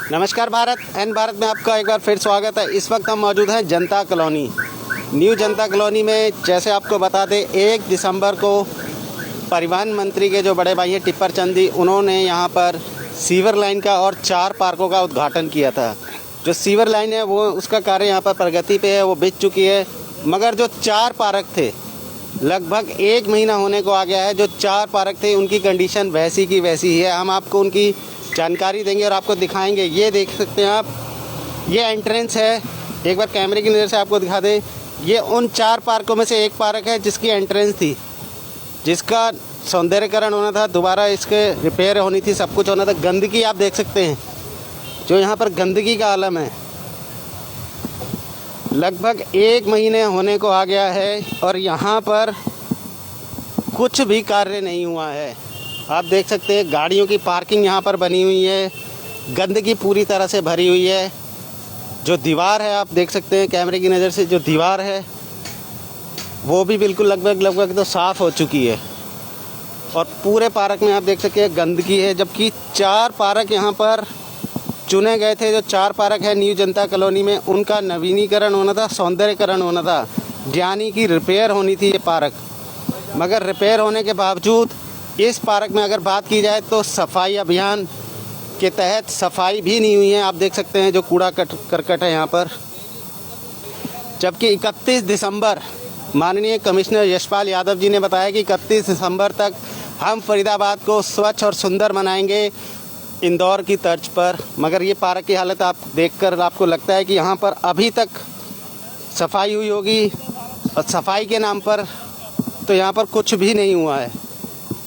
नमस्कार भारत एंड भारत में आपका एक बार फिर स्वागत है। इस वक्त हम मौजूद हैं जनता कॉलोनी, न्यू जनता कॉलोनी में। जैसे आपको बता दें, 1 दिसंबर को परिवहन मंत्री के जो बड़े भाई हैं टिप्पर चंदी, उन्होंने यहाँ पर सीवर लाइन का और 4 पार्कों का उद्घाटन किया था। जो सीवर लाइन है वो उसका कार्य यहाँ पर प्रगति पे है, वो बिक चुकी है। मगर जो 4 पार्क थे, लगभग 1 महीना होने को आ गया है, जो 4 पार्क थे उनकी कंडीशन वैसी की वैसी ही है। हम आपको उनकी जानकारी देंगे और आपको दिखाएंगे। ये देख सकते हैं आप, ये एंट्रेंस है। एक बार कैमरे की नज़र से आपको दिखा दें, ये उन 4 पार्कों में से एक पार्क है जिसकी एंट्रेंस थी, जिसका सौंदर्यकरण होना था, दोबारा इसके रिपेयर होनी थी, सब कुछ होना था। गंदगी आप देख सकते हैं, जो यहाँ पर गंदगी का आलम है। लगभग 1 महीने होने को आ गया है और यहाँ पर कुछ भी कार्य नहीं हुआ है। आप देख सकते हैं गाड़ियों की पार्किंग यहाँ पर बनी हुई है, गंदगी पूरी तरह से भरी हुई है। जो दीवार है आप देख सकते हैं कैमरे की नज़र से, जो दीवार है वो भी बिल्कुल लगभग तो साफ़ हो चुकी है। और पूरे पार्क में आप देख सकते हैं गंदगी है, जबकि 4 पार्क यहाँ पर चुने गए थे। जो 4 पार्क है न्यू जनता कॉलोनी में, उनका नवीनीकरण होना था, सौंदर्यकरण होना था, यानी कि रिपेयर होनी थी ये पार्क। मगर रिपेयर होने के बावजूद इस पार्क में अगर बात की जाए तो सफाई अभियान के तहत सफाई भी नहीं हुई है। आप देख सकते हैं जो कूड़ा करकट है यहाँ पर। जबकि 31 दिसंबर माननीय कमिश्नर यशपाल यादव जी ने बताया कि 31 दिसंबर तक हम फरीदाबाद को स्वच्छ और सुंदर बनाएंगे, इंदौर की तर्ज पर। मगर ये पार्क की हालत आप देखकर आपको लगता है कि यहाँ पर अभी तक सफाई हुई होगी, और सफाई के नाम पर तो यहाँ पर कुछ भी नहीं हुआ है।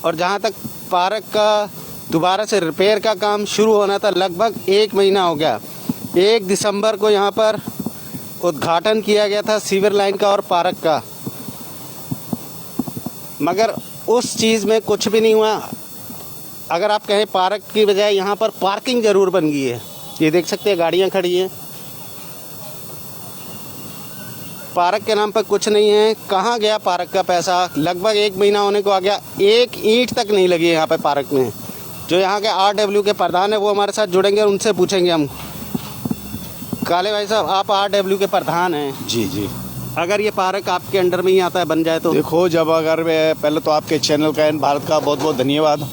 और जहाँ तक पार्क का दोबारा से रिपेयर का काम शुरू होना था, लगभग 1 महीना हो गया। 1 दिसंबर को यहाँ पर उद्घाटन किया गया था सीवर लाइन का और पार्क का, मगर उस चीज़ में कुछ भी नहीं हुआ। अगर आप कहें पार्क की बजाय यहाँ पर पार्किंग ज़रूर बन गई है। ये देख सकते हैं गाड़ियाँ खड़ी हैं, पार्क के नाम पर कुछ नहीं है। कहाँ गया पार्क का पैसा? लगभग 1 महीना होने को आ गया, एक ईंट तक नहीं लगी है यहाँ पे पार्क में। जो यहाँ के RW के प्रधान है वो हमारे साथ जुड़ेंगे और उनसे पूछेंगे हम। काले भाई साहब, आप RW के प्रधान हैं। जी जी। अगर ये पार्क आपके अंडर में ही आता है, बन जाए तो? देखो, जब अगर पहले तो आपके चैनल का एंड भारत का बहुत बहुत धन्यवाद।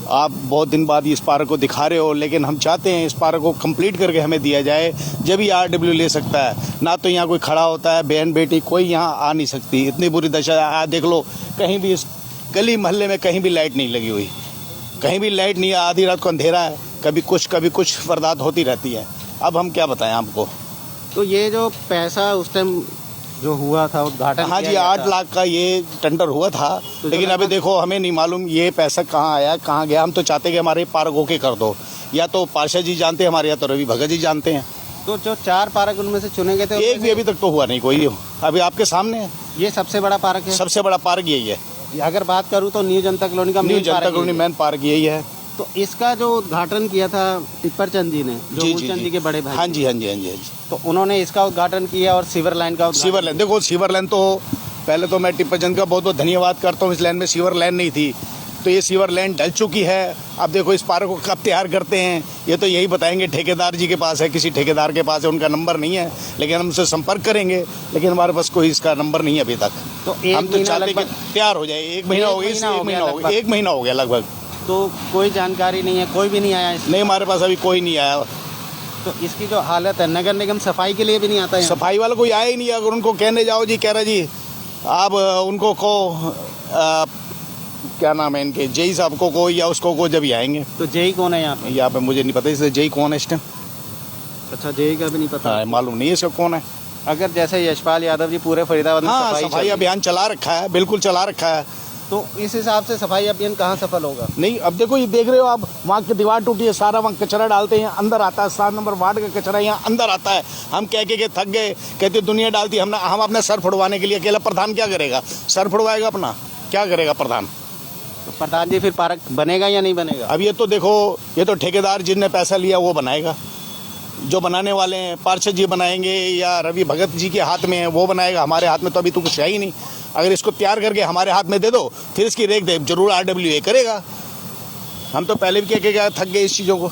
आप बहुत दिन बाद इस पार्क को दिखा रहे हो, लेकिन हम चाहते हैं इस पार्क को कंप्लीट करके हमें दिया जाए, जब ही RW ले सकता है। ना तो यहाँ कोई खड़ा होता है, बहन बेटी कोई यहाँ आ नहीं सकती, इतनी बुरी दशा। देख लो, कहीं भी इस गली मोहल्ले में कहीं भी लाइट नहीं लगी हुई, कहीं भी लाइट नहीं है। आधी रात को अंधेरा है, कभी कुछ वारदात होती रहती है। अब हम क्या बताएं आपको। तो ये जो पैसा उस टाइम जो हुआ था उद्घाटन, हाँ जी, 8 लाख का ये टेंडर हुआ था, तो लेकिन अभी देखो हमें नहीं मालूम ये पैसा कहाँ आया कहाँ गया। हम तो चाहते कि हमारे पार्क होके कर दो, या तो पार्षद जी जानते हैं हमारे, या तो रवि भगत जी जानते हैं। तो जो 4 पार्क उनमें से चुने गए थे, एक भी अभी तक तो हुआ नहीं कोई। अभी आपके सामने है, ये सबसे बड़ा पार्क है। सबसे बड़ा पार्क यही है। अगर बात करूँ तो न्यू जनता कॉलोनी का न्यू जनता कॉलोनी मेन पार्क यही है। तो इसका जो उद्घाटन किया था टिप्पर चंद जी ने, जो मूलचंद जी के बड़े भाई। हाँ जी। तो उन्होंने इसका उद्घाटन किया और सीवर लाइन का सीवर लाइन, देखो सीवर लाइन तो पहले तो मैं टिप्पर चंद का बहुत बहुत धन्यवाद करता हूँ। इस लाइन में सीवर लाइन नहीं थी, तो ये सीवर लाइन डल चुकी है। अब देखो इस पार्क को कब तैयार करते हैं, ये तो यही बताएंगे। ठेकेदार जी के पास है, किसी ठेकेदार के पास है, उनका नंबर नहीं है, लेकिन हम उनसे संपर्क करेंगे, लेकिन हमारे पास कोई इसका नंबर नहीं है अभी तक। तो हम तो चाहते कि तैयार हो जाए। 1 महीना हो गया, 1 महीना हो गया लगभग। तो कोई जानकारी नहीं है, कोई भी नहीं आया नहीं, हमारे पास अभी कोई नहीं आया। तो इसकी जो हालत है, नगर निगम सफाई के लिए भी नहीं आता है। सफाई वाला कोई आया ही नहीं। अगर उनको कहने जाओ जी, कह रहे जी आप उनको को क्या नाम है इनके, जेई साहब को या उसको को जब ही आएंगे। तो जेई कौन है यहाँ पे मुझे नहीं पता, इसलिए जेई कौन है इस टाइम। अच्छा, जेई का भी नहीं पता? मालूम नहीं है इसका कौन है। अगर जैसे यशपाल यादव जी पूरे फरीदाबाद में सफाई अभियान चला रखा है, बिल्कुल चला रखा है, तो इस हिसाब से सफाई अभियान कहाँ सफल होगा? नहीं, अब देखो ये देख रहे हो आप, वहाँ की दीवार टूटी है, सारा वहाँ कचरा डालते हैं, अंदर आता है। 7 नंबर वार्ड का कचरा यहाँ अंदर आता है। हम कह के थक गए, कहते दुनिया डालती। हम अपना सर फुड़वाने के लिए, अकेला प्रधान क्या करेगा? सर फुड़वाएगा अपना, क्या करेगा प्रधान? तो प्रधान जी, फिर पार्क बनेगा या नहीं बनेगा? अब ये तो देखो, ये तो ठेकेदार जिसने पैसा लिया वो बनाएगा। जो बनाने वाले हैं पार्षद जी बनाएंगे, या रवि भगत जी के हाथ में है वो बनाएगा। हमारे हाथ में तो अभी तो कुछ है ही नहीं। अगर इसको तैयार करके हमारे हाथ में दे दो, फिर इसकी रेख देख जरूर RWA करेगा। हम तो पहले भी कह के थक गए इस चीज़ों को।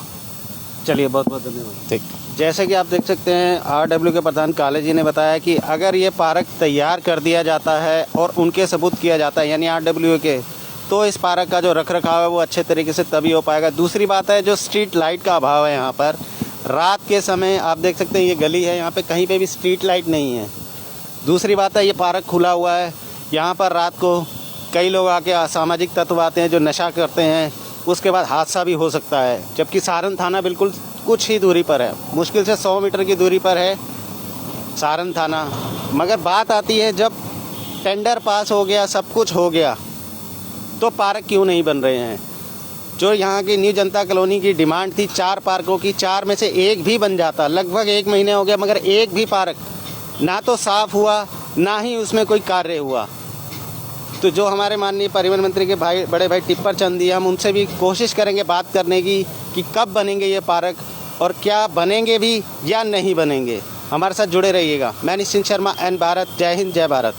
चलिए, बहुत बहुत धन्यवाद। ठीक। जैसे कि आप देख सकते हैं, आरडब्ल्यू के प्रधान काले जी ने बताया कि अगर ये पार्क तैयार कर दिया जाता है और उनके सबूत किया जाता है, यानी आरडब्ल्यू के, तो इस पार्क का जो रखरखाव है वो अच्छे तरीके से तभी हो पाएगा। दूसरी बात है, जो स्ट्रीट लाइट का अभाव है यहाँ पर, रात के समय आप देख सकते हैं ये गली है, यहाँ पे कहीं पे भी स्ट्रीट लाइट नहीं है। दूसरी बात है, ये पार्क खुला हुआ है, यहाँ पर रात को कई लोग आके असामाजिक तत्व आते हैं जो नशा करते हैं, उसके बाद हादसा भी हो सकता है। जबकि सारण थाना बिल्कुल कुछ ही दूरी पर है, मुश्किल से 100 मीटर की दूरी पर है सारण थाना। मगर बात आती है, जब टेंडर पास हो गया, सब कुछ हो गया, तो पार्क क्यों नहीं बन रहे हैं? जो यहाँ की न्यू जनता कॉलोनी की डिमांड थी 4 पार्कों की, 4 में से एक भी बन जाता। लगभग 1 महीने हो गया, मगर एक भी पार्क ना तो साफ़ हुआ, ना ही उसमें कोई कार्य हुआ। तो जो हमारे माननीय परिवहन मंत्री के भाई, बड़े भाई टिप्पर चंद जी, हम उनसे भी कोशिश करेंगे बात करने की कि कब बनेंगे ये पार्क और क्या बनेंगे भी या नहीं बनेंगे। हमारे साथ जुड़े रहिएगा। मैं निश्चिंत शर्मा, एन भारत। जय हिंद, जय भारत।